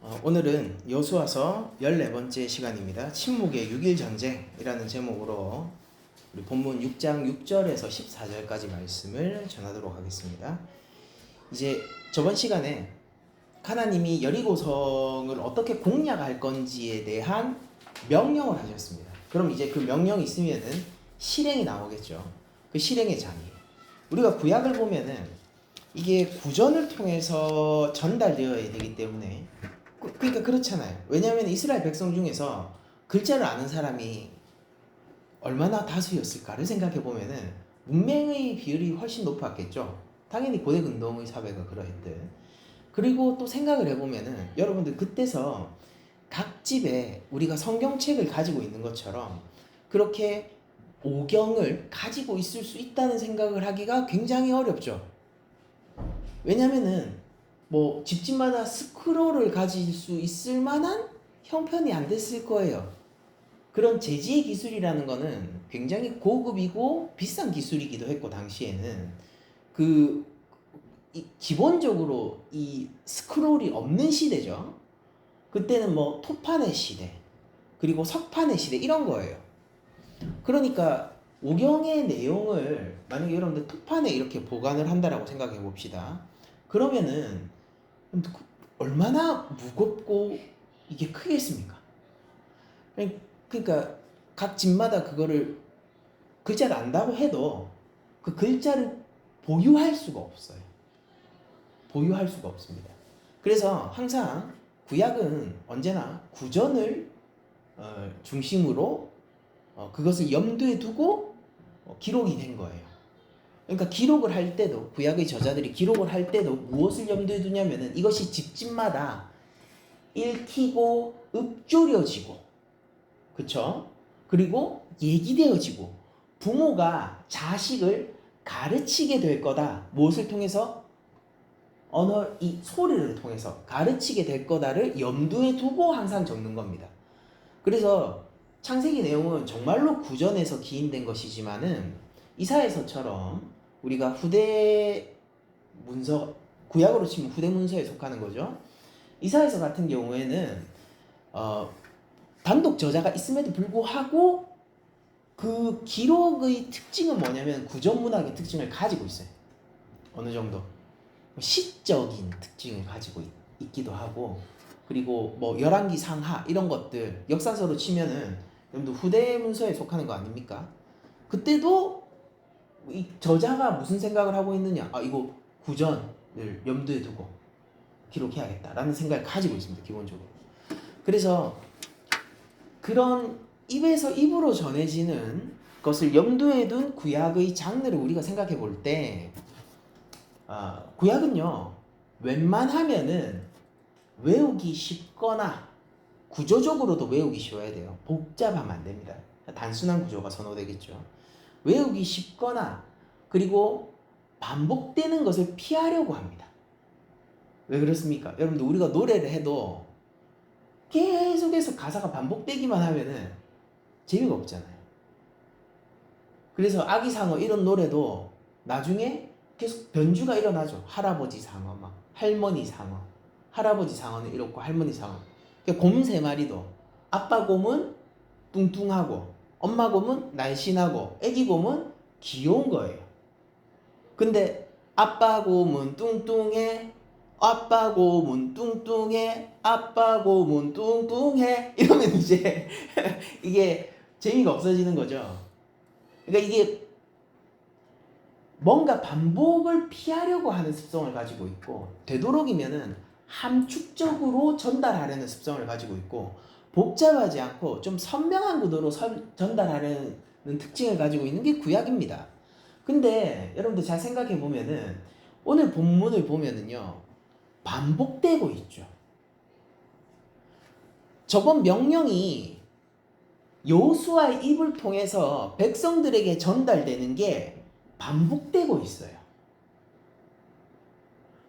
오늘은 여호수아서 14번째 시간입니다. 침묵의 6일 전쟁이라는 제목으로 우리 본문 6장 6절에서 14절까지 말씀을 전하도록 하겠습니다. 이제 저번 시간에 하나님이 여리고성을 어떻게 공략할 건지에 대한 명령을 하셨습니다. 그럼 이제 그 명령이 있으면은 실행이 나오겠죠. 그 실행의 장이. 우리가 구약을 보면은 이게 구전을 통해서 전달되어야 되기 때문에 그러니까 그렇잖아요. 왜냐하면 이스라엘 백성 중에서 글자를 아는 사람이 얼마나 다수였을까를 생각해 보면은 문맹의 비율이 훨씬 높았겠죠. 당연히 고대 근동의 사회가 그러했듯. 그리고 또 생각을 해보면은 여러분들 그때서 각 집에 우리가 성경책을 가지고 있는 것처럼 그렇게 오경을 가지고 있을 수 있다는 생각을 하기가 굉장히 어렵죠. 왜냐면은 뭐 집집마다 스크롤을 가질 수 있을 만한 형편이 안 됐을 거예요. 그런 제지의 기술이라는 거는 굉장히 고급이고 비싼 기술이기도 했고, 당시에는 기본적으로 이 스크롤이 없는 시대죠. 그때는 뭐 토판의 시대, 그리고 석판의 시대 이런 거예요. 그러니까 오경의 내용을 만약에 여러분들 토판에 이렇게 보관을 한다라고 생각해 봅시다. 그러면은 얼마나 무겁고 이게 크겠습니까? 그러니까 각 집마다 그거를 글자를 안다고 해도 그 글자를 보유할 수가 없어요. 보유할 수가 없습니다. 그래서 항상 구약은 언제나 구전을 중심으로 그것을 염두에 두고 기록이 된 거예요. 그러니까 기록을 할 때도, 구약의 저자들이 기록을 할 때도 무엇을 염두에 두냐면은 이것이 집집마다 읽히고 읊조려지고, 그쵸? 그리고 얘기되어지고 부모가 자식을 가르치게 될 거다. 무엇을 통해서? 이 소리를 통해서 가르치게 될 거다를 염두에 두고 항상 적는 겁니다. 그래서 창세기 내용은 정말로 구전에서 기인된 것이지만은 이사야서처럼 우리가 후대 문서, 구약으로 치면 후대 문서에 속하는 거죠. 이사야서 같은 경우에는 단독 저자가 있음에도 불구하고 그 기록의 특징은 뭐냐면 구전 문학의 특징을 가지고 있어요. 어느 정도 시적인 특징을 가지고 있기도 하고, 그리고 뭐 열왕기 상하 이런 것들 역사서로 치면은 여러분들 후대 문서에 속하는 거 아닙니까? 그때도 이 저자가 무슨 생각을 하고 있느냐, 이거 구전을 염두에 두고 기록해야겠다라는 생각을 가지고 있습니다. 기본적으로. 그래서 그런 입에서 입으로 전해지는 것을 염두에 둔 구약의 장르를 우리가 생각해 볼 때, 구약은요 웬만하면은 외우기 쉽거나 구조적으로도 외우기 쉬워야 돼요. 복잡하면 안 됩니다. 단순한 구조가 선호되겠죠. 외우기 쉽거나 그리고 반복되는 것을 피하려고 합니다. 왜 그렇습니까? 여러분들 우리가 노래를 해도 계속해서 가사가 반복되기만 하면은 재미가 없잖아요. 그래서 아기상어 이런 노래도 나중에 계속 변주가 일어나죠. 할아버지 상어, 막 할머니 상어, 할아버지 상어는 이렇고 할머니 상어. 곰 세 마리도 아빠 곰은 뚱뚱하고 엄마 곰은 날씬하고 애기 곰은 귀여운 거예요. 근데 아빠 곰은 뚱뚱해, 아빠 곰은 뚱뚱해, 아빠 곰은 뚱뚱해 이러면 이제 이게 재미가 없어지는 거죠. 그러니까 이게 뭔가 반복을 피하려고 하는 습성을 가지고 있고, 되도록이면은 함축적으로 전달하려는 습성을 가지고 있고, 복잡하지 않고 좀 선명한 구도로 전달하려는 특징을 가지고 있는 게 구약입니다. 근데 여러분들 잘 생각해 보면은 오늘 본문을 보면은요 반복되고 있죠. 저번 명령이 여호수아의 입을 통해서 백성들에게 전달되는 게 반복되고 있어요.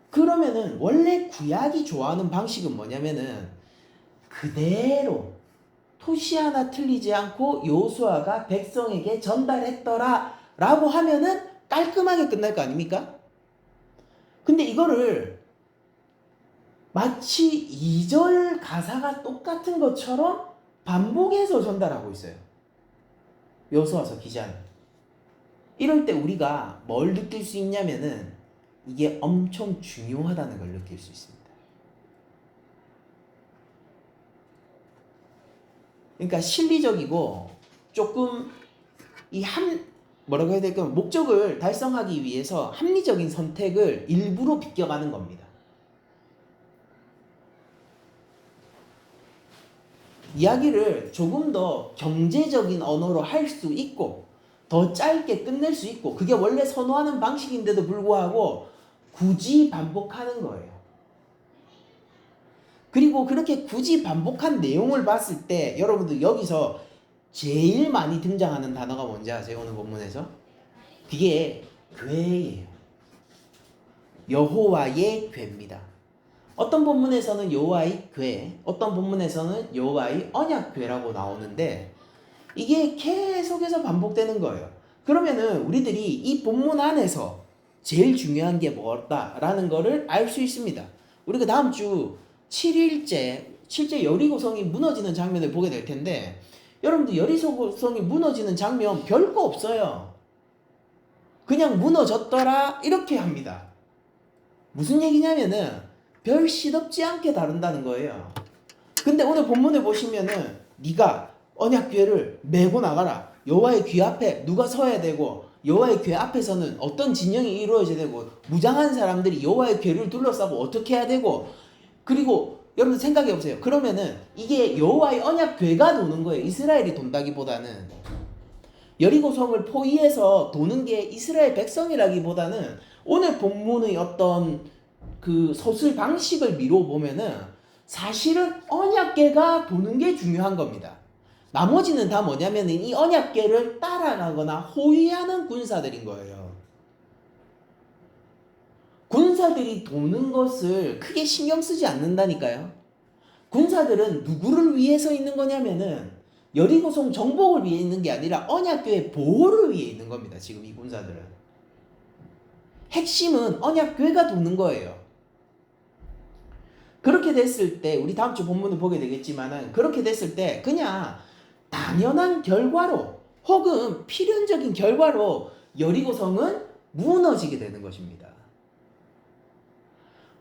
그러면은 원래 구약이 좋아하는 방식은 뭐냐면은 그대로 토시 하나 틀리지 않고 여호수아가 백성에게 전달했더라 라고 하면은 깔끔하게 끝날 거 아닙니까? 근데 이거를 마치 2절 가사가 똑같은 것처럼 반복해서 전달하고 있어요. 여호수아서 기자는. 이럴 때 우리가 뭘 느낄 수 있냐면은 이게 엄청 중요하다는 걸 느낄 수 있습니다. 그러니까 실리적이고 조금 뭐라고 해야 될까, 목적을 달성하기 위해서 합리적인 선택을 일부러 비껴가는 겁니다. 이야기를 조금 더 경제적인 언어로 할 수 있고 더 짧게 끝낼 수 있고, 그게 원래 선호하는 방식인데도 불구하고 굳이 반복하는 거예요. 그리고 그렇게 굳이 반복한 내용을 봤을 때 여러분들 여기서 제일 많이 등장하는 단어가 뭔지 아세요? 오늘 본문에서? 그게 궤예요. 여호와의 궤입니다. 어떤 본문에서는 여호와의 궤, 어떤 본문에서는 여호와의 언약궤라고 나오는데 이게 계속해서 반복되는 거예요. 그러면은 우리들이 이 본문 안에서 제일 중요한 게 뭐다라는 거를 알 수 있습니다. 우리가 다음 주 7일째 여리고성이 무너지는 장면을 보게 될 텐데, 여러분들 여리고성이 무너지는 장면 별거 없어요. 그냥 무너졌더라 이렇게 합니다. 무슨 얘기냐면은 별 시덥지 않게 다룬다는 거예요. 근데 오늘 본문을 보시면은 네가 언약궤를 메고 나가라. 여호와의 귀 앞에 누가 서야 되고, 여호와의 궤 앞에서는 어떤 진영이 이루어져야 되고, 무장한 사람들이 여호와의 궤를 둘러싸고 어떻게 해야 되고, 그리고 여러분 생각해 보세요. 그러면은 이게 여호와의 언약궤가 도는 거예요. 이스라엘이 돈다기보다는. 여리고성을 포위해서 도는 게 이스라엘 백성이라기보다는 오늘 본문의 어떤 그 서술 방식을 미루어 보면은 사실은 언약궤가 도는 게 중요한 겁니다. 나머지는 다 뭐냐면 이 언약궤를 따라가거나 호위하는 군사들인 거예요. 군사들이 도는 것을 크게 신경 쓰지 않는다니까요. 군사들은 누구를 위해서 있는 거냐면은 여리고성 정복을 위해 있는 게 아니라 언약궤의 보호를 위해 있는 겁니다. 지금 이 군사들은. 핵심은 언약궤가 도는 거예요. 그렇게 됐을 때 우리 다음 주 본문을 보게 되겠지만은, 그렇게 됐을 때 그냥 당연한 결과로 혹은 필연적인 결과로 여리고성은 무너지게 되는 것입니다.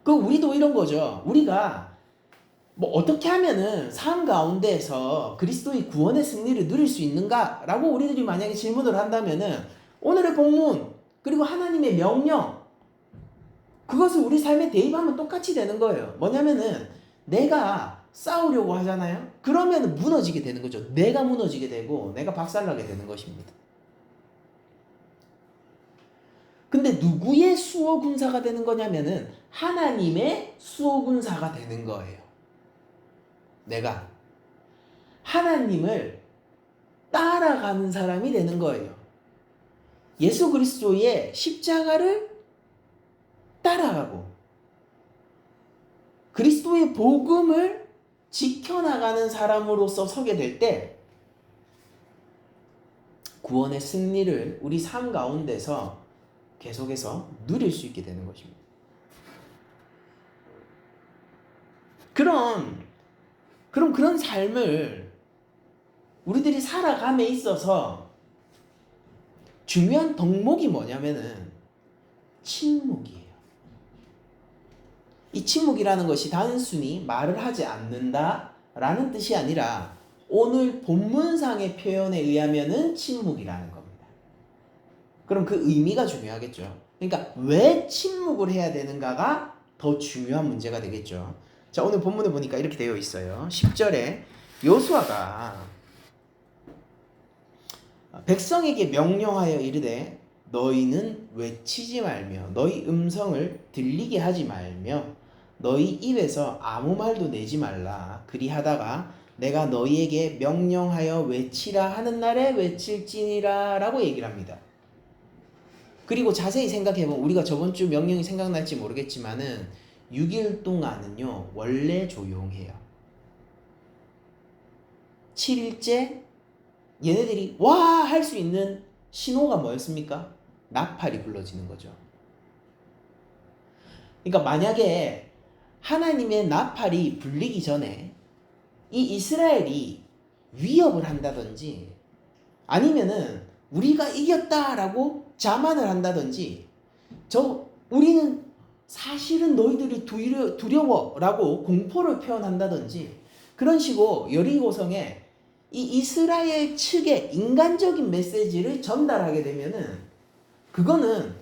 우리도 이런 거죠. 우리가 뭐 어떻게 하면은 삶 가운데에서 그리스도의 구원의 승리를 누릴 수 있는가라고 우리들이 만약에 질문을 한다면은 오늘의 본문 그리고 하나님의 명령, 그것을 우리 삶에 대입하면 똑같이 되는 거예요. 뭐냐면은 내가 싸우려고 하잖아요. 그러면 무너지게 되는 거죠. 내가 무너지게 되고 내가 박살나게 되는 것입니다. 근데 누구의 수호군사가 되는 거냐면은 하나님의 수호군사가 되는 거예요. 내가 하나님을 따라가는 사람이 되는 거예요. 예수 그리스도의 십자가를 따라가고 그리스도의 복음을 지켜나가는 사람으로서 서게 될 때 구원의 승리를 우리 삶 가운데서 계속해서 누릴 수 있게 되는 것입니다. 그런 삶을 우리들이 살아감에 있어서 중요한 덕목이 뭐냐면은 침묵이에요. 이 침묵이라는 것이 단순히 말을 하지 않는다라는 뜻이 아니라 오늘 본문상의 표현에 의하면은 침묵이라는 겁니다. 그럼 그 의미가 중요하겠죠. 그러니까 왜 침묵을 해야 되는가가 더 중요한 문제가 되겠죠. 자, 오늘 본문을 보니까 이렇게 되어 있어요. 10절에 여호수아가 백성에게 명령하여 이르되 너희는 외치지 말며 너희 음성을 들리게 하지 말며 너희 입에서 아무 말도 내지 말라. 그리하다가 내가 너희에게 명령하여 외치라 하는 날에 외칠지니라 라고 얘기를 합니다. 그리고 자세히 생각해보면 우리가 저번 주 명령이 생각날지 모르겠지만은 6일 동안은요 원래 조용해요. 7일째 얘네들이 와 할 수 있는 신호가 뭐였습니까? 나팔이 불러지는 거죠. 그러니까 만약에 하나님의 나팔이 불리기 전에 이 이스라엘이 위협을 한다든지 아니면은 우리가 이겼다라고 자만을 한다든지 우리는 사실은 너희들이 두려워라고 공포를 표현한다든지 그런 식으로 여리고성에 이 이스라엘 측의 인간적인 메시지를 전달하게 되면은 그거는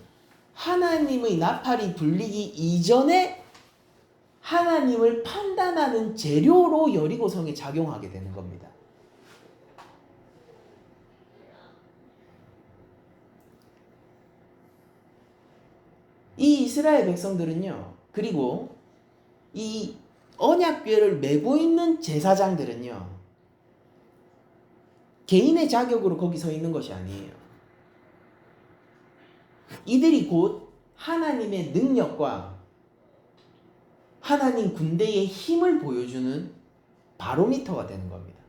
하나님의 나팔이 불리기 이전에 하나님을 판단하는 재료로 여리고성에 작용하게 되는 겁니다. 이 이스라엘 백성들은요, 그리고 이 언약궤를 메고 있는 제사장들은요, 개인의 자격으로 거기 서 있는 것이 아니에요. 이들이 곧 하나님의 능력과 하나님 군대의 힘을 보여주는 바로미터가 되는 겁니다.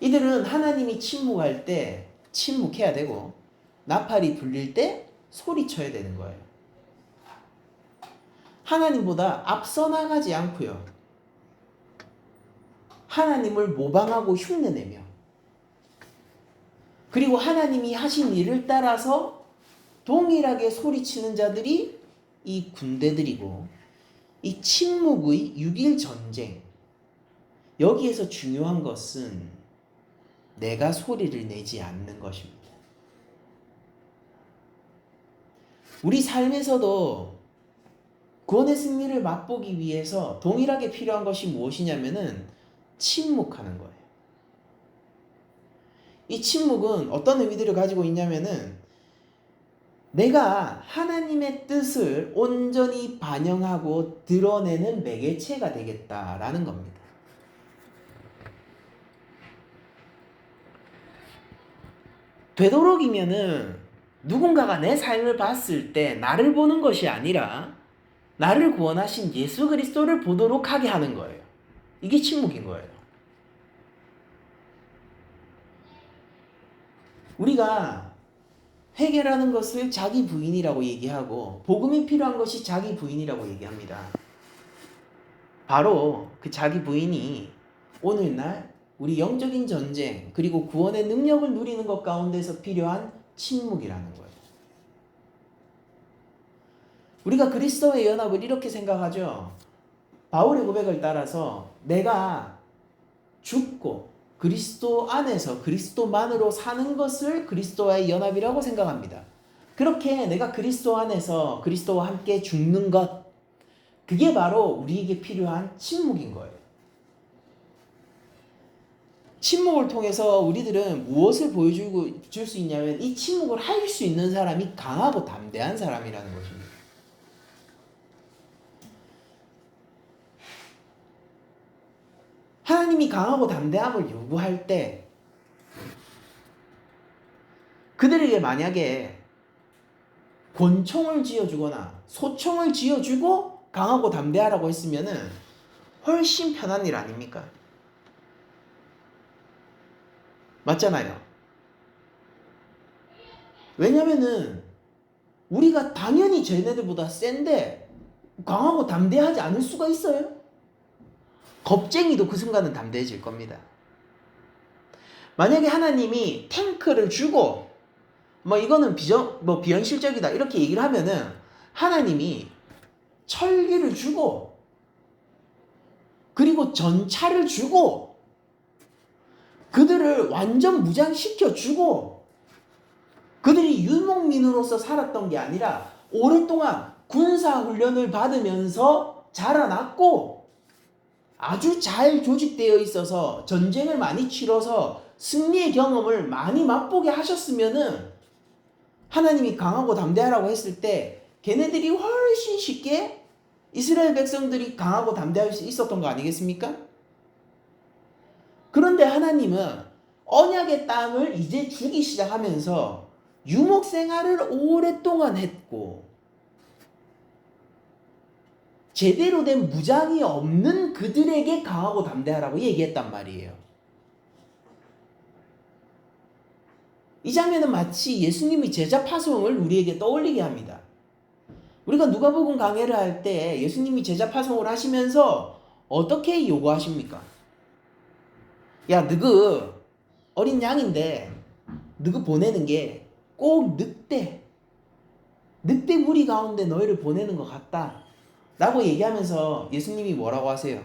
이들은 하나님이 침묵할 때 침묵해야 되고 나팔이 불릴 때 소리쳐야 되는 거예요. 하나님보다 앞서 나가지 않고요. 하나님을 모방하고 흉내내며 그리고 하나님이 하신 일을 따라서 동일하게 소리치는 자들이 이 군대들이고 이 침묵의 6일 전쟁 여기에서 중요한 것은 내가 소리를 내지 않는 것입니다. 우리 삶에서도 구원의 승리를 맛보기 위해서 동일하게 필요한 것이 무엇이냐면은 침묵하는 거예요. 이 침묵은 어떤 의미들을 가지고 있냐면은 내가 하나님의 뜻을 온전히 반영하고 드러내는 매개체가 되겠다라는 겁니다. 되도록이면은 누군가가 내 삶을 봤을 때 나를 보는 것이 아니라 나를 구원하신 예수 그리스도를 보도록 하게 하는 거예요. 이게 침묵인 거예요. 우리가 회개라는 것을 자기 부인이라고 얘기하고 복음이 필요한 것이 자기 부인이라고 얘기합니다. 바로 그 자기 부인이 오늘날 우리 영적인 전쟁 그리고 구원의 능력을 누리는 것 가운데서 필요한 침묵이라는 거예요. 우리가 그리스도의 연합을 이렇게 생각하죠. 바울의 고백을 따라서 내가 죽고 그리스도 안에서 그리스도만으로 사는 것을 그리스도와의 연합이라고 생각합니다. 그렇게 내가 그리스도 안에서 그리스도와 함께 죽는 것, 그게 바로 우리에게 필요한 침묵인 거예요. 침묵을 통해서 우리들은 무엇을 보여줄 수 있냐면 이 침묵을 할 수 있는 사람이 강하고 담대한 사람이라는 것입니다. 하나님이 강하고 담대함을 요구할 때 그들에게 만약에 권총을 쥐어주거나 소총을 쥐어주고 강하고 담대하라고 했으면은 훨씬 편한 일 아닙니까? 맞잖아요. 왜냐면은 우리가 당연히 쟤네들보다 센데 강하고 담대하지 않을 수가 있어요? 겁쟁이도 그 순간은 담대해질 겁니다. 만약에 하나님이 탱크를 주고 이거는 비현실적이다 이렇게 얘기를 하면은 하나님이 철기를 주고 그리고 전차를 주고 그들을 완전 무장시켜 주고 그들이 유목민으로서 살았던 게 아니라 오랫동안 군사훈련을 받으면서 자라났고 아주 잘 조직되어 있어서 전쟁을 많이 치러서 승리의 경험을 많이 맛보게 하셨으면은 하나님이 강하고 담대하라고 했을 때 걔네들이 훨씬 쉽게 이스라엘 백성들이 강하고 담대할 수 있었던 거 아니겠습니까? 그런데 하나님은 언약의 땅을 이제 주기 시작하면서 유목 생활을 오랫동안 했고 제대로 된 무장이 없는 그들에게 강하고 담대하라고 얘기했단 말이에요. 이 장면은 마치 예수님의 제자 파송을 우리에게 떠올리게 합니다. 우리가 누가복음 강해를 할 때 예수님이 제자 파송을 하시면서 어떻게 요구하십니까? 야, 너그 어린 양인데 너그 보내는 게 꼭 늑대 무리 가운데 너희를 보내는 것 같다 라고 얘기하면서 예수님이 뭐라고 하세요?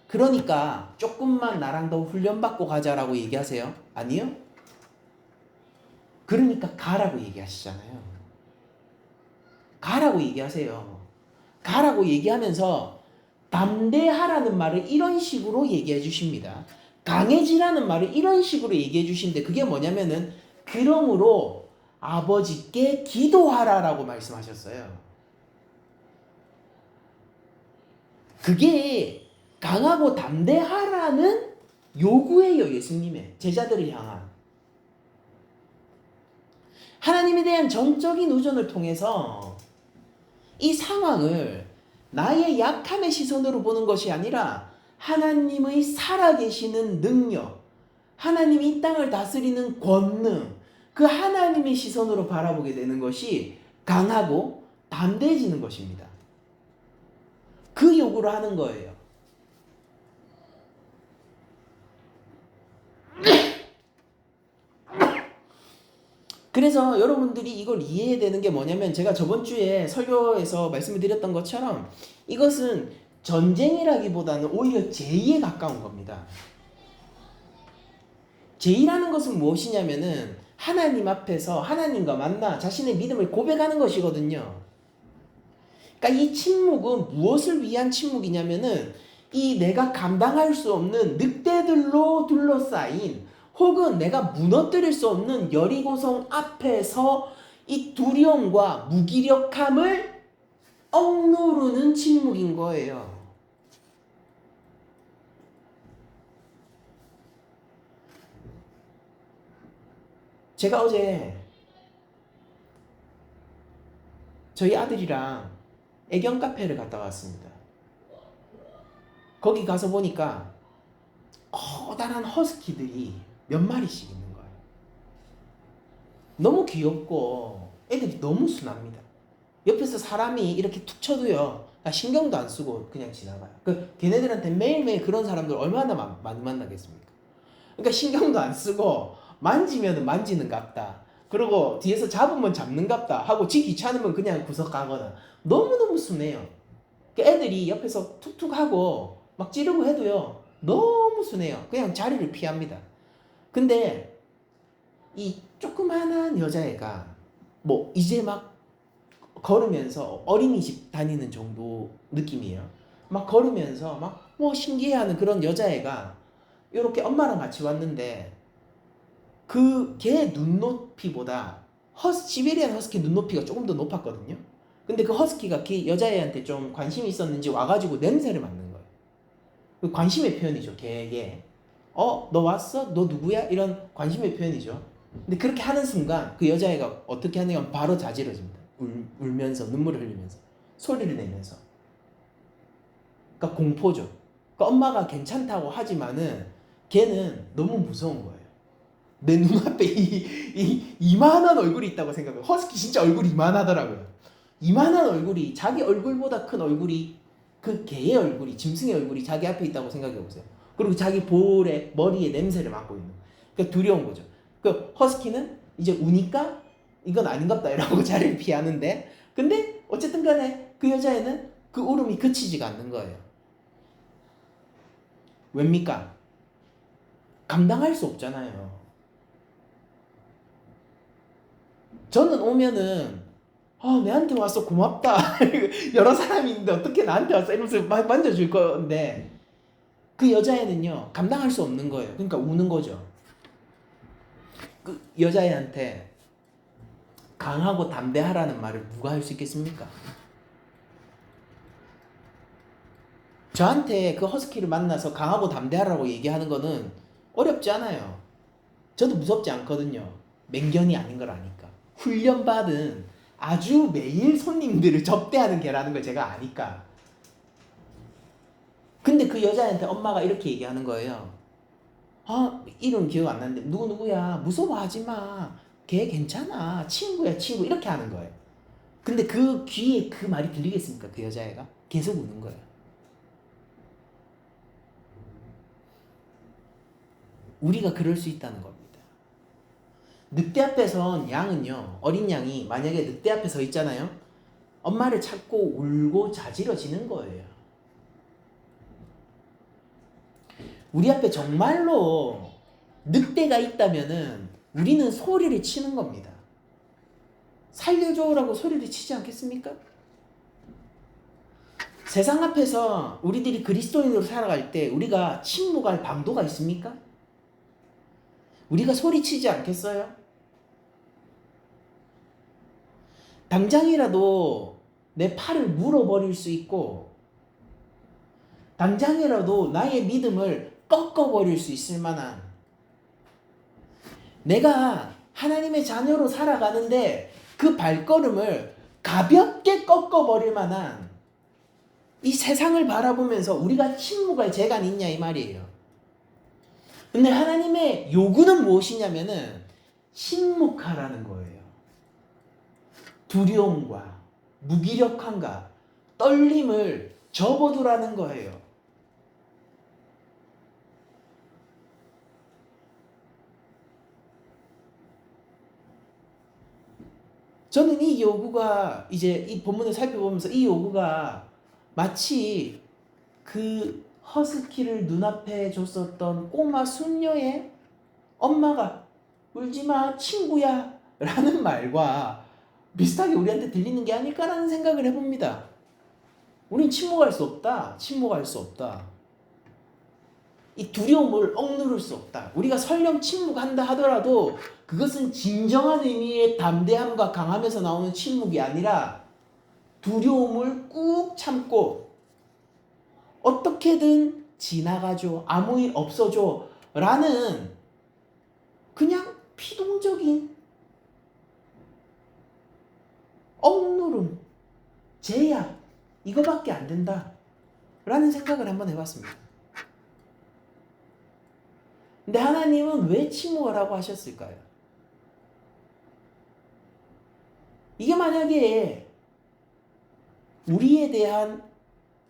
그러니까 조금만 나랑 더 훈련받고 가자라고 얘기하세요? 아니요? 그러니까 가라고 얘기하시잖아요. 가라고 얘기하세요. 가라고 얘기하면서 담대하라는 말을 이런 식으로 얘기해 주십니다. 강해지라는 말을 이런 식으로 얘기해 주시는데 그게 뭐냐면은 그러므로 아버지께 기도하라라고 말씀하셨어요. 그게 강하고 담대하라는 요구예요. 예수님의 제자들을 향한. 하나님에 대한 전적인 의존을 통해서 이 상황을 나의 약함의 시선으로 보는 것이 아니라 하나님의 살아계시는 능력, 하나님이 이 땅을 다스리는 권능, 그 하나님의 시선으로 바라보게 되는 것이 강하고 담대해지는 것입니다. 그 요구를 하는 거예요. 그래서 여러분들이 이걸 이해해야 되는 게 뭐냐면 제가 저번 주에 설교에서 말씀을 드렸던 것처럼 이것은 전쟁이라기보다는 오히려 제의에 가까운 겁니다. 제의라는 것은 무엇이냐면은 하나님 앞에서 하나님과 만나 자신의 믿음을 고백하는 것이거든요. 그러니까 이 침묵은 무엇을 위한 침묵이냐면은 이 내가 감당할 수 없는 늑대들로 둘러싸인 혹은 내가 무너뜨릴 수 없는 여리고성 앞에서 이 두려움과 무기력함을 억누르는 침묵인 거예요. 제가 어제 저희 아들이랑 애견 카페를 갔다 왔습니다. 거기 가서 보니까 커다란 허스키들이 몇 마리씩 있는 거예요. 너무 귀엽고 애들이 너무 순합니다. 옆에서 사람이 이렇게 툭 쳐도요 신경도 안 쓰고 그냥 지나가요. 걔네들한테 매일매일 그런 사람들 얼마나 많이 만나겠습니까? 그러니까 신경도 안 쓰고 만지면 만지는 갑다. 그리고 뒤에서 잡으면 잡는 갑다 하고 지 귀찮으면 그냥 구석 가거나 너무너무 순해요. 애들이 옆에서 툭툭 하고 막 찌르고 해도요 너무 순해요. 그냥 자리를 피합니다. 근데 이 조그만한 여자애가 뭐 이제 막 걸으면서 어린이집 다니는 정도 느낌이에요. 막 걸으면서 막 뭐 신기해하는 그런 여자애가 이렇게 엄마랑 같이 왔는데 그 걔 눈높이보다 시베리안 허스키 눈높이가 조금 더 높았거든요. 근데 그 허스키가 걔 여자애한테 좀 관심이 있었는지 와가지고 냄새를 맡는 거예요. 관심의 표현이죠. 걔에게 너 왔어? 너 누구야? 이런 관심의 표현이죠. 근데 그렇게 하는 순간 그 여자애가 어떻게 하냐면 바로 자지러집니다. 울면서 눈물을 흘리면서 소리를 내면서. 그러니까 공포죠. 그러니까 엄마가 괜찮다고 하지만은 걔는 너무 무서운 거예요. 내 눈앞에 이만한 얼굴이 있다고 생각해요. 허스키 진짜 얼굴이 이만하더라고요. 이만한 얼굴이 자기 얼굴보다 큰 얼굴이 그 개의 얼굴이 짐승의 얼굴이 자기 앞에 있다고 생각해 보세요. 그리고 자기 볼에 머리에 냄새를 맡고 있는. 그러니까 두려운 거죠. 그 허스키는 이제 우니까 이건 아닌갑다 이러고 자리를 피하는데 근데 어쨌든 간에 그 여자애는 그 울음이 그치지가 않는 거예요. 왜입니까? 감당할 수 없잖아요. 저는 오면은 내한테 와서 고맙다. 여러 사람이 있는데 어떻게 나한테 왔어? 이러면서 만져줄 건데 그 여자애는요 감당할 수 없는 거예요. 그러니까 우는 거죠. 그 여자애한테 강하고 담대하라는 말을 누가 할 수 있겠습니까? 저한테 그 허스키를 만나서 강하고 담대하라고 얘기하는 거는 어렵지 않아요. 저도 무섭지 않거든요. 맹견이 아닌 걸 아니까. 훈련받은 아주 매일 손님들을 접대하는 개라는 걸 제가 아니까. 근데 그 여자한테 엄마가 이렇게 얘기하는 거예요. 이름 기억 안 나는데 누구야 무서워하지 마. 걔 괜찮아. 친구야 친구. 이렇게 하는 거예요. 근데 그 귀에 그 말이 들리겠습니까? 그 여자애가 계속 우는 거예요. 우리가 그럴 수 있다는 겁니다. 늑대 앞에 선 양은요, 어린 양이 만약에 늑대 앞에 서 있잖아요. 엄마를 찾고 울고 자지러지는 거예요. 우리 앞에 정말로 늑대가 있다면은 우리는 소리를 치는 겁니다. 살려줘라고 소리를 치지 않겠습니까? 세상 앞에서 우리들이 그리스도인으로 살아갈 때 우리가 침묵할 방도가 있습니까? 우리가 소리치지 않겠어요? 당장이라도 내 팔을 물어버릴 수 있고 당장이라도 나의 믿음을 꺾어버릴 수 있을 만한, 내가 하나님의 자녀로 살아가는데 그 발걸음을 가볍게 꺾어버릴 만한 이 세상을 바라보면서 우리가 침묵할 재간이 있냐 이 말이에요. 근데 하나님의 요구는 무엇이냐면은 침묵하라는 거예요. 두려움과 무기력함과 떨림을 접어두라는 거예요. 저는 이 요구가 이제 이 본문을 살펴보면서 이 요구가 마치 그 허스키를 눈앞에 줬었던 꼬마 숙녀의 엄마가 울지마 친구야 라는 말과 비슷하게 우리한테 들리는 게 아닐까라는 생각을 해봅니다. 우린 침묵할 수 없다. 침묵할 수 없다. 이 두려움을 억누를 수 없다. 우리가 설령 침묵한다 하더라도 그것은 진정한 의미의 담대함과 강함에서 나오는 침묵이 아니라 두려움을 꾹 참고 어떻게든 지나가죠. 아무 일 없어져 라는 그냥 피동적인 억누름, 제약 이거밖에 안 된다 라는 생각을 한번 해봤습니다. 근데 하나님은 왜 침묵하라고 하셨을까요? 이게 만약에 우리에 대한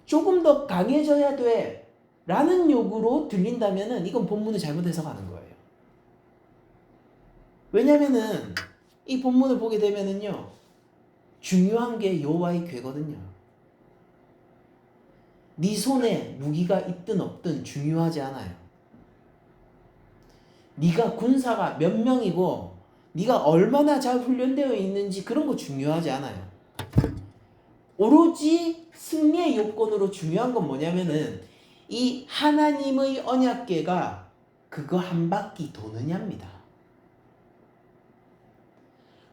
조금 더 강해져야 돼 라는 요구로 들린다면은 이건 본문을 잘못 해석하는 거예요. 왜냐면은 이 본문을 보게 되면은요, 중요한 게 여호와의 궤거든요. 네 손에 무기가 있든 없든 중요하지 않아요. 네가 군사가 몇 명이고 네가 얼마나 잘 훈련되어 있는지 그런 거 중요하지 않아요. 오로지 승리의 요건으로 중요한 건 뭐냐면은 이 하나님의 언약궤가 그거 한 바퀴 도느냐입니다.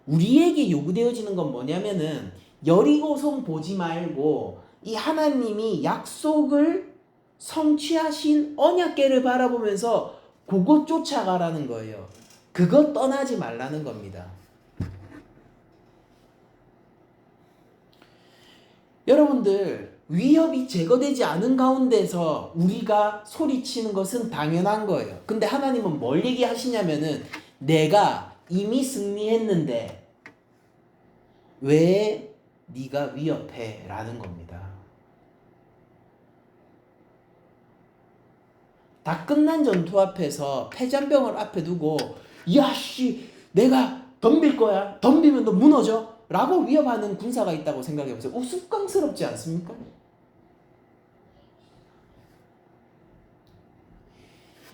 우리에게 요구되어지는 건 뭐냐면은 여리고성 보지 말고 이 하나님이 약속을 성취하신 언약궤를 바라보면서 그것 쫓아가라는 거예요. 그것 떠나지 말라는 겁니다. 여러분들, 위협이 제거되지 않은 가운데서 우리가 소리치는 것은 당연한 거예요. 근데 하나님은 뭘 얘기하시냐면은 내가 이미 승리했는데 왜 네가 위협해? 라는 겁니다. 다 끝난 전투 앞에서 패잔병을 앞에 두고 야씨 내가 덤빌 거야. 덤비면 너 무너져. 라고 위협하는 군사가 있다고 생각해보세요. 우스꽝스럽지 않습니까?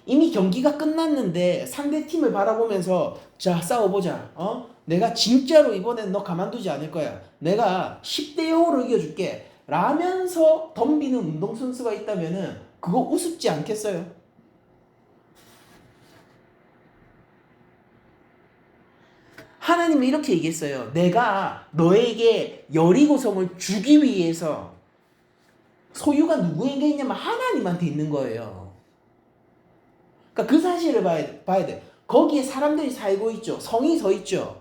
이미 경기가 끝났는데 상대팀을 바라보면서 자 싸워보자. 내가 진짜로 이번엔 너 가만두지 않을 거야. 내가 10대 0으로 이겨줄게. 라면서 덤비는 운동선수가 있다면은 그거 우습지 않겠어요? 하나님은 이렇게 얘기했어요. 내가 너에게 여리고성을 주기 위해서 소유가 누구에게 있냐면 하나님한테 있는 거예요. 그러니까 그 사실을 봐야 돼. 거기에 사람들이 살고 있죠. 성이 서 있죠.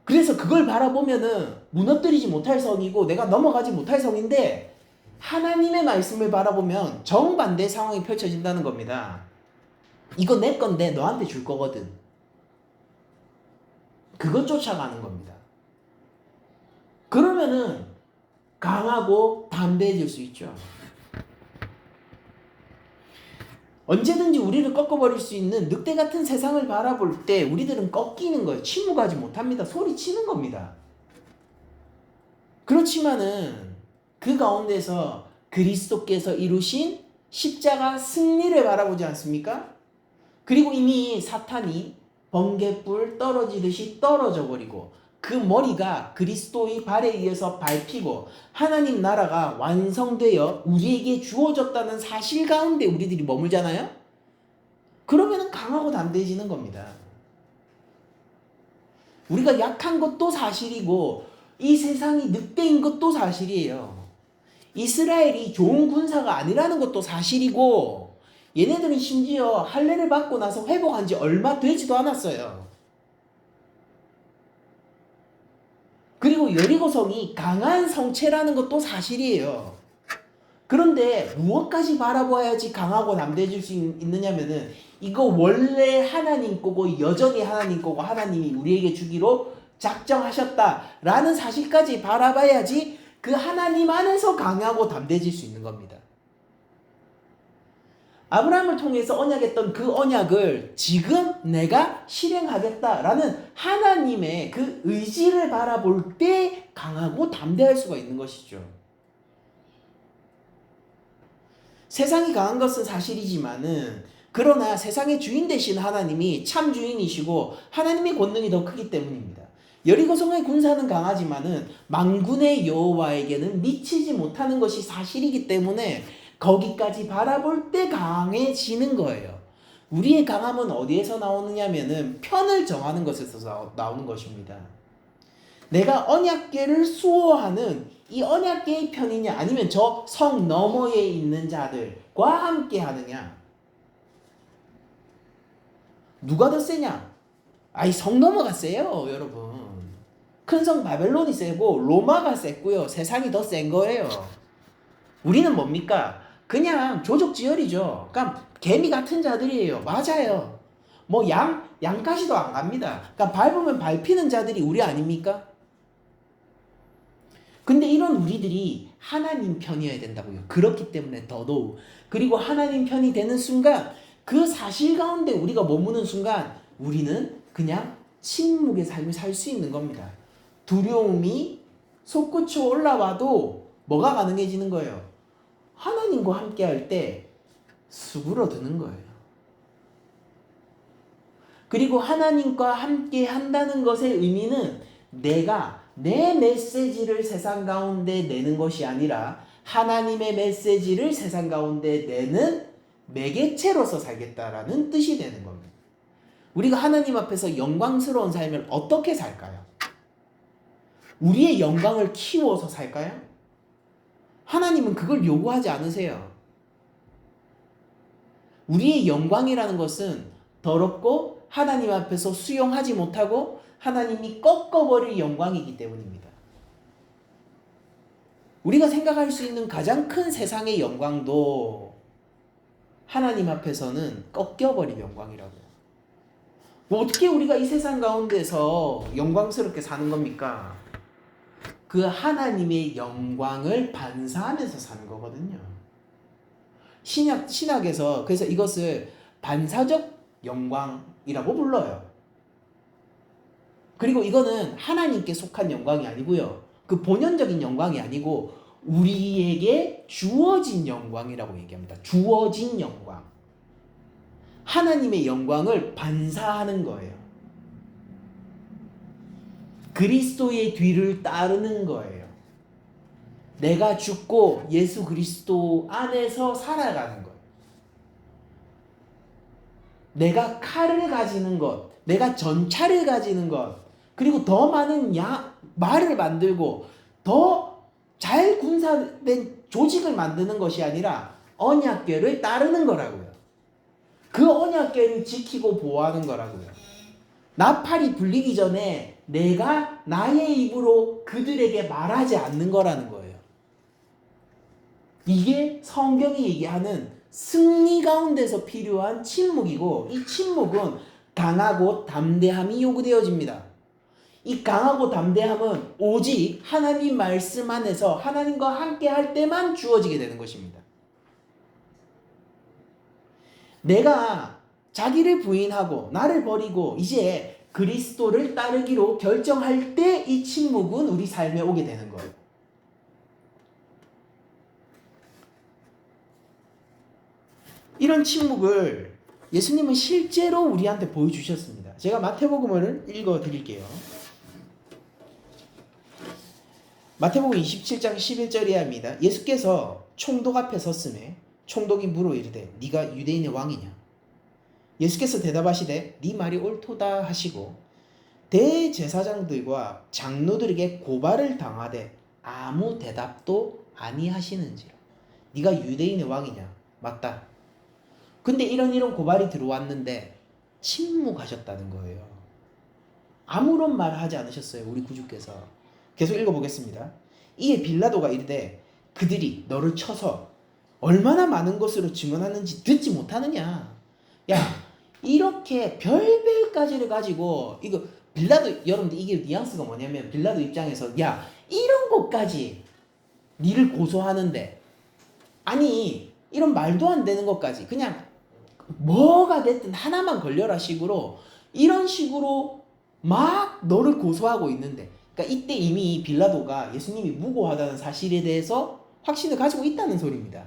그래서 그걸 바라보면은 무너뜨리지 못할 성이고 내가 넘어가지 못할 성인데 하나님의 말씀을 바라보면 정반대 상황이 펼쳐진다는 겁니다. 이거 내 건데 너한테 줄 거거든. 그것 쫓아가는 겁니다. 그러면은 강하고 담대해질 수 있죠. 언제든지 우리를 꺾어버릴 수 있는 늑대 같은 세상을 바라볼 때 우리들은 꺾이는 거예요. 침묵하지 못합니다. 소리치는 겁니다. 그렇지만은 그 가운데서 그리스도께서 이루신 십자가 승리를 바라보지 않습니까? 그리고 이미 사탄이 번갯불 떨어지듯이 떨어져 버리고 그 머리가 그리스도의 발에 의해서 밟히고 하나님 나라가 완성되어 우리에게 주어졌다는 사실 가운데 우리들이 머물잖아요. 그러면 강하고 담대해지는 겁니다. 우리가 약한 것도 사실이고 이 세상이 늑대인 것도 사실이에요. 이스라엘이 좋은 군사가 아니라는 것도 사실이고 얘네들은 심지어 할례를 받고 나서 회복한 지 얼마 되지도 않았어요. 그리고 여리고성이 강한 성체라는 것도 사실이에요. 그런데 무엇까지 바라봐야지 강하고 담대해질 수 있느냐면은 이거 원래 하나님 거고 여전히 하나님 거고 하나님이 우리에게 주기로 작정하셨다라는 사실까지 바라봐야지 그 하나님 안에서 강하고 담대해질 수 있는 겁니다. 아브라함을 통해서 언약했던 그 언약을 지금 내가 실행하겠다라는 하나님의 그 의지를 바라볼 때 강하고 담대할 수가 있는 것이죠. 세상이 강한 것은 사실이지만은 그러나 세상의 주인 되신 하나님이 참 주인이시고 하나님의 권능이 더 크기 때문입니다. 여리고성의 군사는 강하지만은 만군의 여호와에게는 미치지 못하는 것이 사실이기 때문에 거기까지 바라볼 때 강해지는 거예요. 우리의 강함은 어디에서 나오느냐면은 편을 정하는 것에서 나오는 것입니다. 내가 언약궤를 수호하는 이 언약궤의 편이냐 아니면 저 성 너머에 있는 자들과 함께 하느냐. 누가 더 세냐? 아이 성 너머가 세요, 여러분. 큰 성 바벨론이 세고 로마가 셌고요. 세상이 더 센 거예요. 우리는 뭡니까? 그냥 조족지혈이죠. 그러니까 개미 같은 자들이에요. 맞아요. 뭐 양까지도 안 갑니다. 그러니까 밟으면 밟히는 자들이 우리 아닙니까? 근데 이런 우리들이 하나님 편이어야 된다고요. 그렇기 때문에 더더욱. 그리고 하나님 편이 되는 순간 그 사실 가운데 우리가 머무는 순간 우리는 그냥 침묵의 삶을 살 수 있는 겁니다. 두려움이 솟구쳐 올라와도 뭐가 가능해지는 거예요? 하나님과 함께 할 때 수그러드는 거예요. 그리고 하나님과 함께 한다는 것의 의미는 내가 내 메시지를 세상 가운데 내는 것이 아니라 하나님의 메시지를 세상 가운데 내는 매개체로서 살겠다라는 뜻이 되는 겁니다. 우리가 하나님 앞에서 영광스러운 삶을 어떻게 살까요? 우리의 영광을 키워서 살까요? 하나님은 그걸 요구하지 않으세요. 우리의 영광이라는 것은 더럽고 하나님 앞에서 수용하지 못하고 하나님이 꺾어버릴 영광이기 때문입니다. 우리가 생각할 수 있는 가장 큰 세상의 영광도 하나님 앞에서는 꺾여버릴 영광이라고요. 뭐 어떻게 우리가 이 세상 가운데서 영광스럽게 사는 겁니까? 그 하나님의 영광을 반사하면서 사는 거거든요. 신학에서 그래서 이것을 반사적 영광이라고 불러요. 그리고 이거는 하나님께 속한 영광이 아니고요. 그 본연적인 영광이 아니고 우리에게 주어진 영광이라고 얘기합니다. 주어진 영광. 하나님의 영광을 반사하는 거예요. 그리스도의 뒤를 따르는 거예요. 내가 죽고 예수 그리스도 안에서 살아가는 것. 내가 칼을 가지는 것, 내가 전차를 가지는 것, 그리고 더 많은 말을 만들고 더 잘 군사된 조직을 만드는 것이 아니라 언약궤를 따르는 거라고요. 그 언약궤를 지키고 보호하는 거라고요. 나팔이 불리기 전에 내가 나의 입으로 그들에게 말하지 않는 거라는 거예요. 이게 성경이 얘기하는 승리 가운데서 필요한 침묵이고 이 침묵은 강하고 담대함이 요구되어집니다. 이 강하고 담대함은 오직 하나님 말씀 안에서 하나님과 함께 할 때만 주어지게 되는 것입니다. 내가 자기를 부인하고 나를 버리고 이제 그리스도를 따르기로 결정할 때 이 침묵은 우리 삶에 오게 되는 거예요. 이런 침묵을 예수님은 실제로 우리한테 보여주셨습니다. 제가 마태복음을 읽어드릴게요. 마태복음 27장 11절이야입니다. 예수께서 총독 앞에 섰음에 총독이 물어 이르되 네가 유대인의 왕이냐? 예수께서 대답하시되 네 말이 옳도다 하시고 대제사장들과 장로들에게 고발을 당하되 아무 대답도 아니하시는지라. 네가 유대인의 왕이냐? 맞다. 근데 이런 고발이 들어왔는데 침묵하셨다는 거예요. 아무런 말을 하지 않으셨어요. 우리 구주께서. 계속 읽어보겠습니다. 이에 빌라도가 이르되 그들이 너를 쳐서 얼마나 많은 것으로 증언하는지 듣지 못하느냐. 야, 이렇게 별별까지를 가지고 이거 빌라도, 여러분들 이게 뉘앙스가 뭐냐면 빌라도 입장에서 야, 이런 것까지 니를 고소하는데, 아니 이런 말도 안 되는 것까지 그냥 뭐가 됐든 하나만 걸려라 식으로 이런 식으로 막 너를 고소하고 있는데, 그러니까 이때 이미 빌라도가 예수님이 무고하다는 사실에 대해서 확신을 가지고 있다는 소리입니다.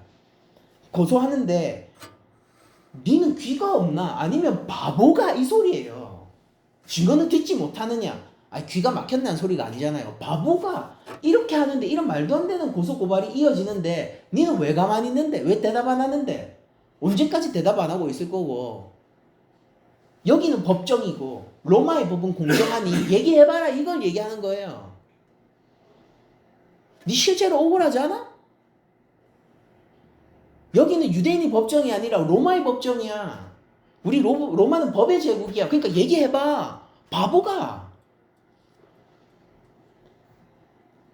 고소하는데 니는 귀가 없나? 아니면 바보가? 이 소리예요. 증거는 듣지 못하느냐? 아니, 귀가 막혔다는 소리가 아니잖아요. 바보가 이렇게 하는데, 이런 말도 안 되는 고소고발이 이어지는데 니는 왜 가만히 있는데? 왜 대답 안 하는데? 언제까지 대답 안 하고 있을 거고, 여기는 법정이고 로마의 법은 공정하니 얘기해봐라, 이걸 얘기하는 거예요. 니 실제로 억울하지 않아? 여기는 유대인이 법정이 아니라 로마의 법정이야. 우리 로마는 법의 제국이야. 그러니까 얘기해봐, 바보가.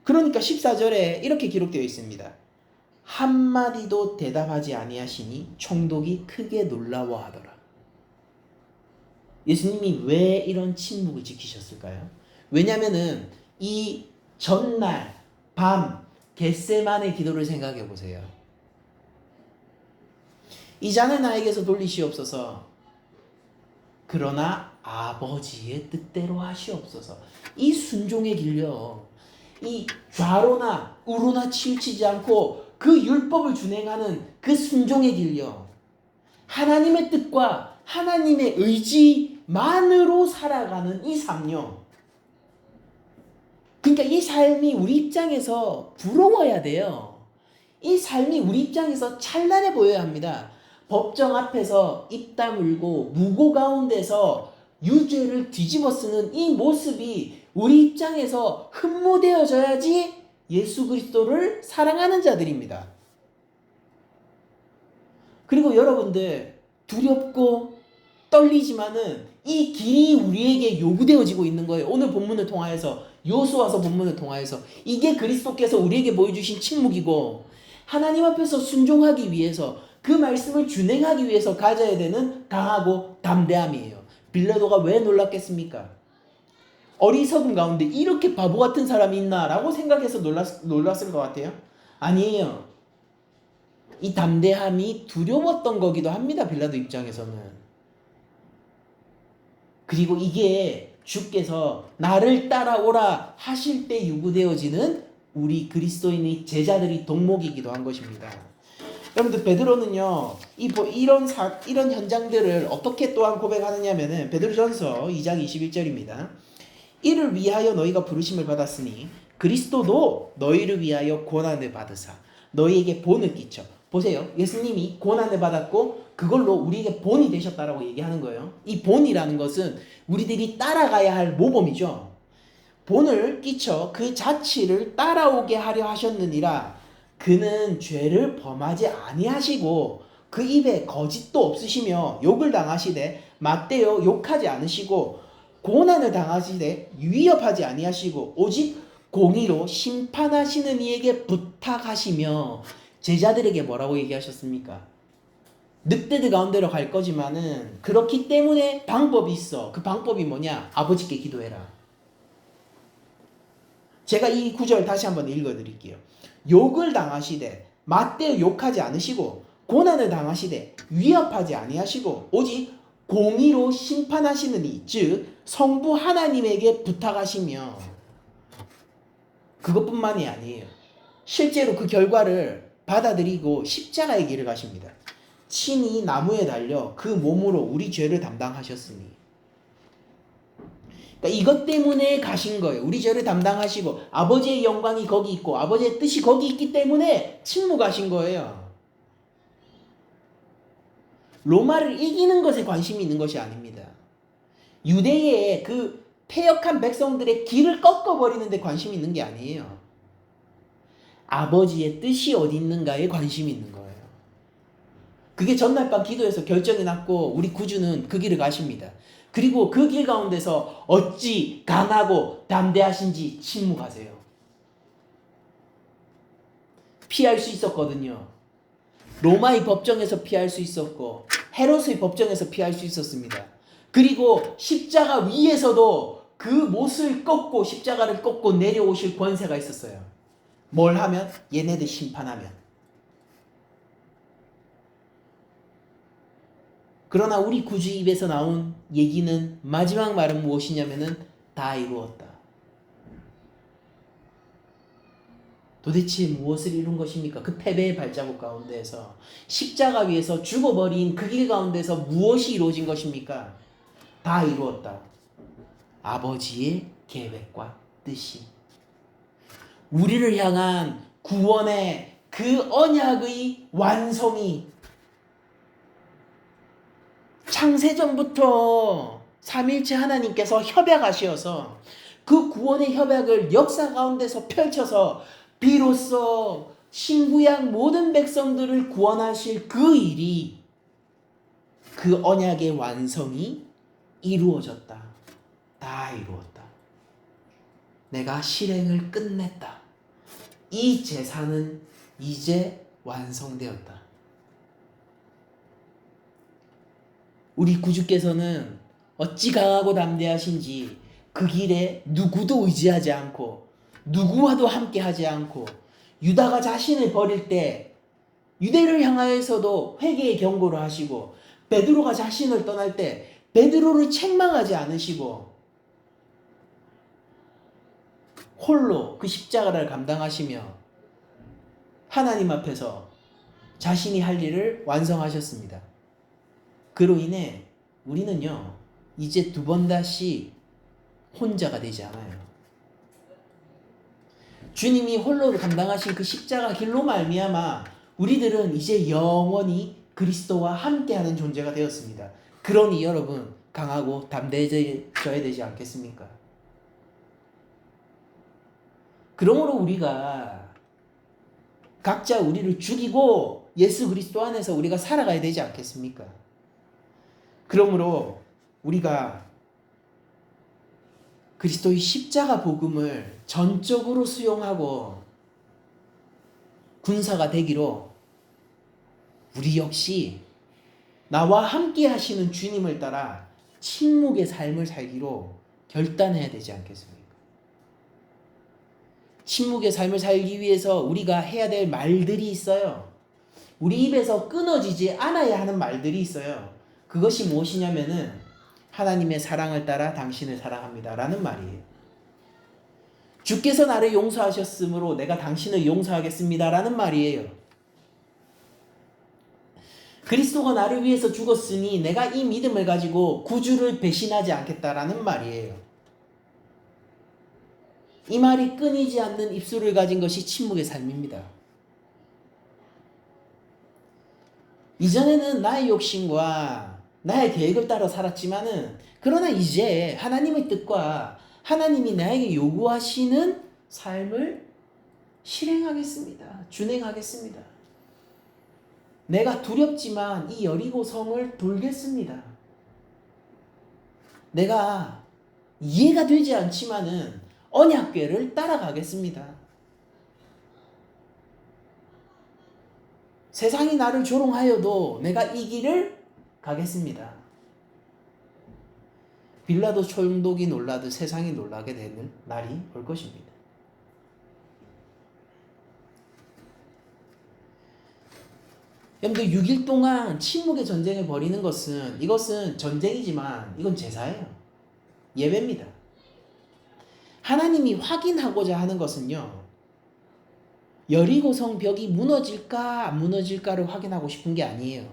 그러니까 14절에 이렇게 기록되어 있습니다. 한마디도 대답하지 아니하시니 총독이 크게 놀라워하더라. 예수님이 왜 이런 침묵을 지키셨을까요? 왜냐면은 이 전날 밤 겟세마네 기도를 생각해 보세요. 이 잔을 나에게서 돌리시옵소서. 그러나 아버지의 뜻대로 하시옵소서. 이 순종의 길요, 이 좌로나 우로나 치우치지 않고 그 율법을 준행하는 그 순종의 길요, 하나님의 뜻과 하나님의 의지만으로 살아가는 이 삶요. 그러니까 이 삶이 우리 입장에서 부러워야 돼요. 이 삶이 우리 입장에서 찬란해 보여야 합니다. 법정 앞에서 입 다물고 무고 가운데서 유죄를 뒤집어 쓰는 이 모습이 우리 입장에서 흠모되어져야지 예수 그리스도를 사랑하는 자들입니다. 그리고 여러분들, 두렵고 떨리지만은 이 길이 우리에게 요구되어지고 있는 거예요. 오늘 본문을 통하여서, 여호수아서 본문을 통하여서 이게 그리스도께서 우리에게 보여주신 침묵이고, 하나님 앞에서 순종하기 위해서, 그 말씀을 준행하기 위해서 가져야 되는 강하고 담대함이에요. 빌라도가 왜 놀랐겠습니까? 어리석음 가운데 이렇게 바보 같은 사람이 있나? 라고 생각해서 놀랐을 것 같아요. 아니에요. 이 담대함이 두려웠던 거기도 합니다. 빌라도 입장에서는. 그리고 이게 주께서 나를 따라오라 하실 때 요구되어지는 우리 그리스도인의 제자들이 덕목이기도 한 것입니다. 여러분들, 베드로는요, 이런 현장들을 어떻게 또한 고백하느냐면은 베드로전서 2장 21절입니다. 이를 위하여 너희가 부르심을 받았으니 그리스도도 너희를 위하여 고난을 받으사 너희에게 본을 끼쳐. 보세요. 예수님이 고난을 받았고 그걸로 우리에게 본이 되셨다라고 얘기하는 거예요. 이 본이라는 것은 우리들이 따라가야 할 모범이죠. 본을 끼쳐 그 자취를 따라오게 하려 하셨느니라. 그는 죄를 범하지 아니하시고 그 입에 거짓도 없으시며 욕을 당하시되 맞대어 욕하지 않으시고 고난을 당하시되 위협하지 아니하시고 오직 공의로 심판하시는 이에게 부탁하시며. 제자들에게 뭐라고 얘기하셨습니까? 늑대들 가운데로 갈 거지만은 그렇기 때문에 방법이 있어. 그 방법이 뭐냐? 아버지께 기도해라. 제가 이 구절 다시 한번 읽어드릴게요. 욕을 당하시되 맞대어 욕하지 않으시고 고난을 당하시되 위협하지 아니하시고 오직 공의로 심판하시느니 즉 성부 하나님에게 부탁하시며 그것뿐만이 아니에요. 실제로 그 결과를 받아들이고 십자가의 길을 가십니다. 친히 나무에 달려 그 몸으로 우리 죄를 담당하셨으니 그러니까 이것 때문에 가신 거예요. 우리 죄를 담당하시고 아버지의 영광이 거기 있고 아버지의 뜻이 거기 있기 때문에 침묵하신 거예요. 로마를 이기는 것에 관심이 있는 것이 아닙니다. 유대의 그 패역한 백성들의 길을 꺾어버리는 데 관심이 있는 게 아니에요. 아버지의 뜻이 어디 있는가에 관심이 있는 거예요. 그게 전날 밤 기도에서 결정이 났고 우리 구주는 그 길을 가십니다. 그리고 그 길 가운데서 어찌 강하고 담대하신지 침묵하세요. 피할 수 있었거든요. 로마의 법정에서 피할 수 있었고 헤롯의 법정에서 피할 수 있었습니다. 그리고 십자가 위에서도 그 못을 꺾고 십자가를 꺾고 내려오실 권세가 있었어요. 뭘 하면? 얘네들 심판하면. 그러나 우리 구주 입에서 나온 얘기는 마지막 말은 무엇이냐면은 다 이루었다. 도대체 무엇을 이룬 것입니까? 그 패배의 발자국 가운데에서 십자가 위에서 죽어버린 그 길 가운데서 무엇이 이루어진 것입니까? 다 이루었다. 아버지의 계획과 뜻이. 우리를 향한 구원의 그 언약의 완성이 창세전부터 삼일체 하나님께서 협약하시어서 그 구원의 협약을 역사 가운데서 펼쳐서 비로소 신구약 모든 백성들을 구원하실 그 일이 그 언약의 완성이 이루어졌다. 다 이루었다. 내가 실행을 끝냈다. 이 제사는 이제 완성되었다. 우리 구주께서는 어찌 강하고 담대하신지 그 길에 누구도 의지하지 않고 누구와도 함께하지 않고 유다가 자신을 버릴 때 유대를 향하여서도 회개의 경고를 하시고 베드로가 자신을 떠날 때 베드로를 책망하지 않으시고 홀로 그 십자가를 감당하시며 하나님 앞에서 자신이 할 일을 완성하셨습니다. 그로 인해 우리는요 이제 두 번 다시 혼자가 되지 않아요. 주님이 홀로 감당하신 그 십자가 길로 말미암아 우리들은 이제 영원히 그리스도와 함께하는 존재가 되었습니다. 그러니 여러분 강하고 담대해져야 되지 않겠습니까? 그러므로 우리가 각자 우리를 죽이고 예수 그리스도 안에서 우리가 살아가야 되지 않겠습니까? 그러므로 우리가 그리스도의 십자가 복음을 전적으로 수용하고 군사가 되기로 우리 역시 나와 함께 하시는 주님을 따라 침묵의 삶을 살기로 결단해야 되지 않겠습니까? 침묵의 삶을 살기 위해서 우리가 해야 될 말들이 있어요. 우리 입에서 끊어지지 않아야 하는 말들이 있어요. 그것이 무엇이냐면은 하나님의 사랑을 따라 당신을 사랑합니다 라는 말이에요. 주께서 나를 용서하셨으므로 내가 당신을 용서하겠습니다 라는 말이에요. 그리스도가 나를 위해서 죽었으니 내가 이 믿음을 가지고 구주를 배신하지 않겠다라는 말이에요. 이 말이 끊이지 않는 입술을 가진 것이 침묵의 삶입니다. 이전에는 나의 욕심과 나의 계획을 따라 살았지만은 그러나 이제 하나님의 뜻과 하나님이 나에게 요구하시는 삶을 실행하겠습니다. 준행하겠습니다. 내가 두렵지만 이 여리고 성을 돌겠습니다. 내가 이해가 되지 않지만은 언약궤를 따라가겠습니다. 세상이 나를 조롱하여도 내가 이 길을 가겠습니다. 빌라도 총독이 놀라듯 세상이 놀라게 되는 날이 올 것입니다. 여러분들 6일 동안 침묵의 전쟁을 벌이는 것은 이것은 전쟁이지만 이건 제사예요. 예배입니다. 하나님이 확인하고자 하는 것은요. 여리고성 벽이 무너질까 안 무너질까를 확인하고 싶은 게 아니에요.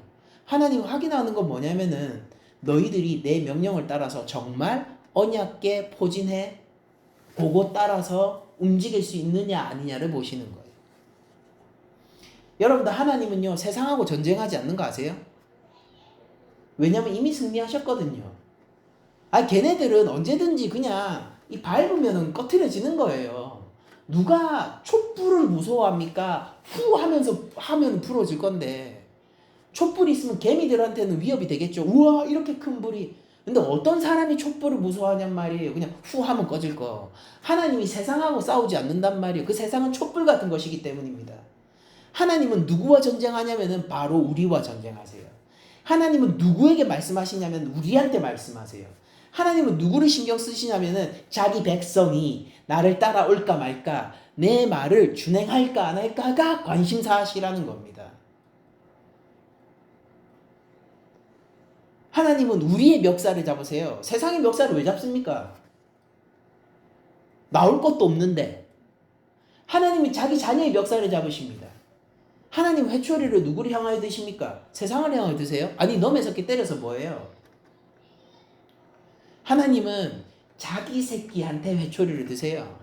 하나님 확인하는 건 뭐냐면은 너희들이 내 명령을 따라서 정말 언약궤 포진해 그거 따라서 움직일 수 있느냐 아니냐를 보시는 거예요. 여러분들 하나님은요 세상하고 전쟁하지 않는 거 아세요? 왜냐면 이미 승리하셨거든요. 걔네들은 언제든지 그냥 이 밟으면 꺼트려지는 거예요. 누가 촛불을 무서워합니까? 후 하면서 하면 불어질 건데 촛불이 있으면 개미들한테는 위협이 되겠죠. 우와 이렇게 큰 불이. 근데 어떤 사람이 촛불을 무서워하냔 말이에요. 그냥 후 하면 꺼질 거. 하나님이 세상하고 싸우지 않는단 말이에요. 그 세상은 촛불 같은 것이기 때문입니다. 하나님은 누구와 전쟁하냐면은 바로 우리와 전쟁하세요. 하나님은 누구에게 말씀하시냐면 우리한테 말씀하세요. 하나님은 누구를 신경 쓰시냐면은 자기 백성이 나를 따라올까 말까 내 말을 준행할까 안 할까가 관심사시라는 겁니다. 하나님은 우리의 멱살을 잡으세요. 세상의 멱살을 왜 잡습니까? 나올 것도 없는데. 하나님은 자기 자녀의 멱살을 잡으십니다. 하나님 회초리를 누구를 향하여 드십니까? 세상을 향하여 드세요? 아니 너의 새끼 때려서 뭐예요? 하나님은 자기 새끼한테 회초리를 드세요.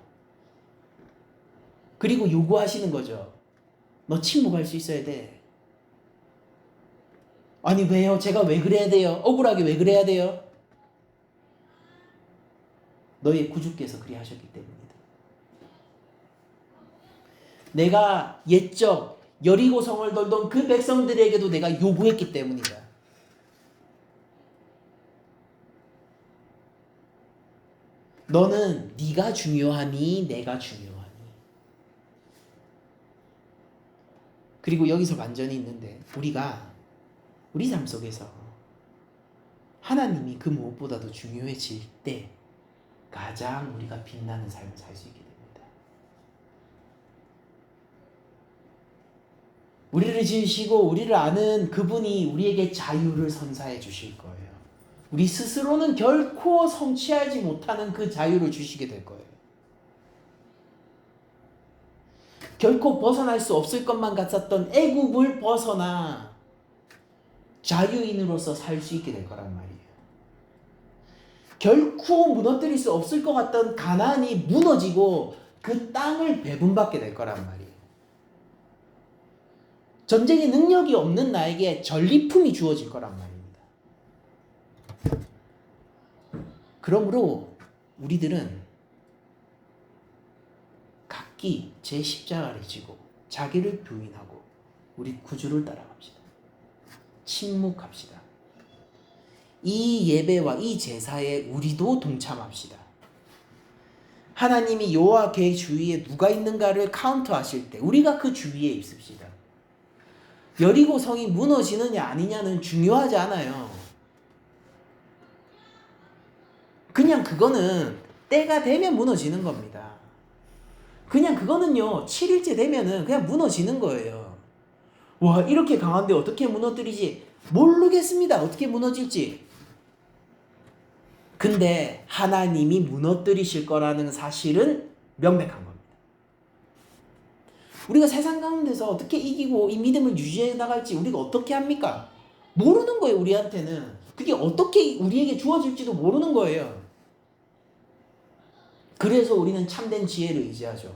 그리고 요구하시는 거죠. 너 침묵할 수 있어야 돼. 아니 왜요? 제가 왜 그래야 돼요? 억울하게 왜 그래야 돼요? 너의 구주께서 그리 하셨기 때문이다. 내가 옛적 여리고성을 돌던 그 백성들에게도 내가 요구했기 때문이다. 너는 네가 중요하니 내가 중요하니. 그리고 여기서 반전이 있는데 우리가 우리 삶 속에서 하나님이 그 무엇보다도 중요해질 때 가장 우리가 빛나는 삶을 살 수 있게 됩니다. 우리를 지으시고 우리를 아는 그분이 우리에게 자유를 선사해 주실 거예요. 우리 스스로는 결코 성취하지 못하는 그 자유를 주시게 될 거예요. 결코 벗어날 수 없을 것만 같았던 애굽을 벗어나 자유인으로서 살 수 있게 될 거란 말이에요. 결코 무너뜨릴 수 없을 것 같던 가나안이 무너지고 그 땅을 배분받게 될 거란 말이에요. 전쟁의 능력이 없는 나에게 전리품이 주어질 거란 말입니다. 그러므로 우리들은 각기 제 십자가를 지고 자기를 부인하고 우리 구주를 따라갑시다. 침묵합시다. 이 예배와 이 제사에 우리도 동참합시다. 하나님이 여호와 궤 주위에 누가 있는가를 카운트하실 때 우리가 그 주위에 있읍시다. 여리고 성이 무너지느냐 아니냐는 중요하지 않아요. 그냥 그거는 때가 되면 무너지는 겁니다. 그냥 그거는요 7일째 되면은 그냥 무너지는 거예요. 와 이렇게 강한데 어떻게 무너뜨리지? 모르겠습니다. 어떻게 무너질지. 근데 하나님이 무너뜨리실 거라는 사실은 명백한 겁니다. 우리가 세상 가운데서 어떻게 이기고 이 믿음을 유지해 나갈지 우리가 어떻게 합니까? 모르는 거예요. 우리한테는. 그게 어떻게 우리에게 주어질지도 모르는 거예요. 그래서 우리는 참된 지혜를 의지하죠.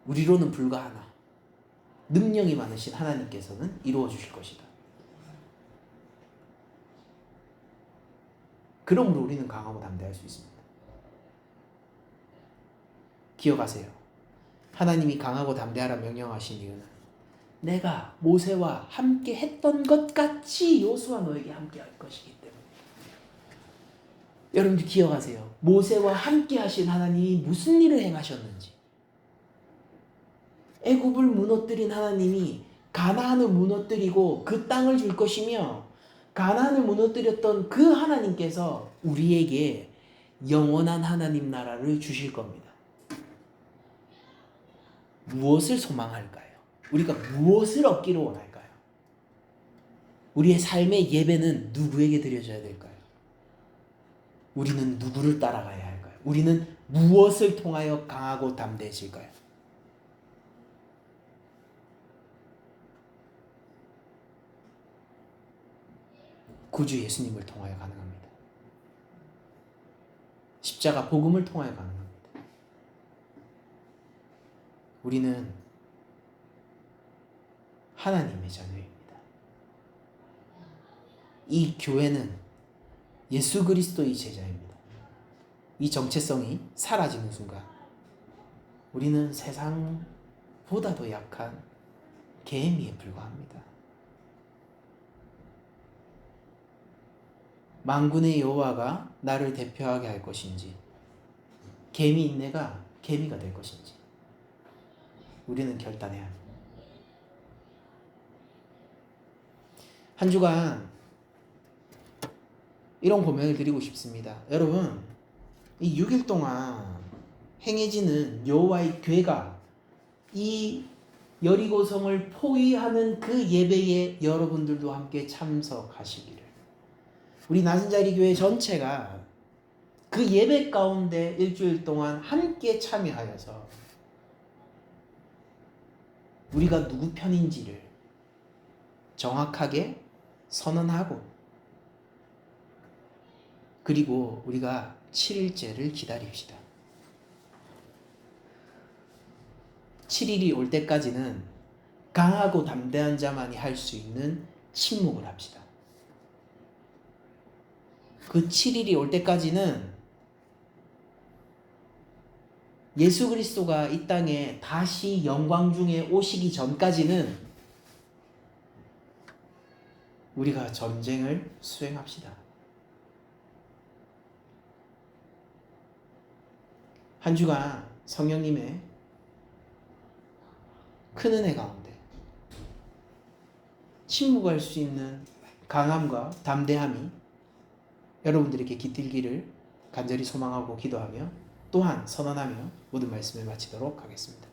우리로는 불가하나 능력이 많으신 하나님께서는 이루어 주실 것이다. 그러므로 우리는 강하고 담대할 수 있습니다. 기억하세요. 하나님이 강하고 담대하라 명령하신 이유는 내가 모세와 함께 했던 것 같이 여호수아 너에게 함께 할 것이기 때문에. 여러분들 기억하세요. 모세와 함께 하신 하나님이 무슨 일을 행하셨는지. 애굽을 무너뜨린 하나님이 가나안을 무너뜨리고 그 땅을 줄 것이며 가나안을 무너뜨렸던 그 하나님께서 우리에게 영원한 하나님 나라를 주실 겁니다. 무엇을 소망할까요? 우리가 무엇을 얻기를 원할까요? 우리의 삶의 예배는 누구에게 드려져야 될까요? 우리는 누구를 따라가야 할까요? 우리는 무엇을 통하여 강하고 담대해질까요? 구주 예수님을 통하여 가능합니다. 십자가 복음을 통하여 가능합니다. 우리는 하나님의 자녀입니다. 이 교회는 예수 그리스도의 제자입니다. 이 정체성이 사라지는 순간 우리는 세상보다도 약한 개미에 불과합니다. 만군의 여호와가 나를 대표하게 할 것인지 개미 인내가 개미가 될 것인지 우리는 결단해야 합니다. 한 주간 이런 고민을 드리고 싶습니다. 여러분, 이 6일 동안 행해지는 여호와의 괴가 이 여리고성을 포위하는 그 예배에 여러분들도 함께 참석하시기를, 우리 낮은 자리 교회 전체가 그 예배 가운데 일주일 동안 함께 참여하여서 우리가 누구 편인지를 정확하게 선언하고, 그리고 우리가 7일째를 기다립시다. 7일이 올 때까지는 강하고 담대한 자만이 할 수 있는 침묵을 합시다. 그 7일이 올 때까지는 예수 그리스도가 이 땅에 다시 영광 중에 오시기 전까지는 우리가 전쟁을 수행합시다. 한 주간 성령님의 큰 은혜 가운데 침묵할 수 있는 강함과 담대함이 여러분들에게 깃들기를 간절히 소망하고 기도하며 또한 선언하며 모든 말씀을 마치도록 하겠습니다.